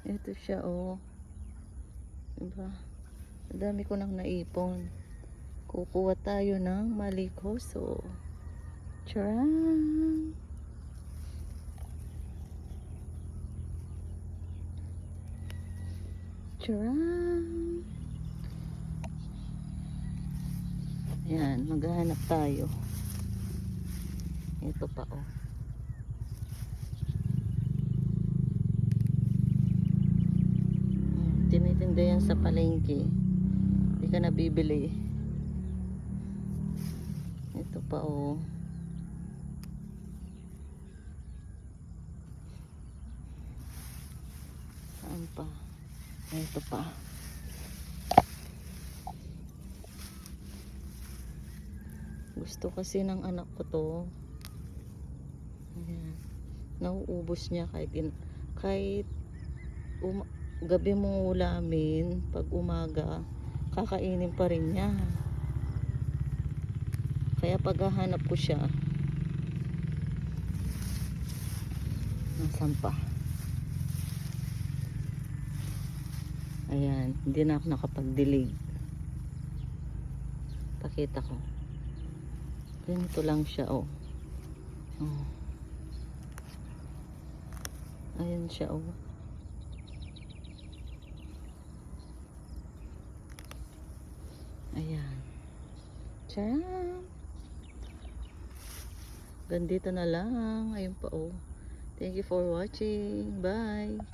Ito siya, oh. Diba? Ang dami ko nang naipon. Kukuha tayo ng malikoso. Charan! Charan! Ayan, maghahanap tayo. Ito pa, oh. Tinitinda yan sa palengke. Hindi ka nabibili. Ito pa, oh. Saan pa? Ito pa. Gusto kasi ng anak ko to. Ayan. Nauubos niya kahit gabi mong ulamin, pag umaga kakainin pa rin niya. Kaya paghahanap ko siya, nasaan pa? Ayan, hindi na ako nakapagdilig. Pakita ko. Ganito lang siya, oh. Oh. Ayan siya, oh. Ayan. Tcharam! Gandito na lang. Ayun pa, oh. Thank you for watching. Bye!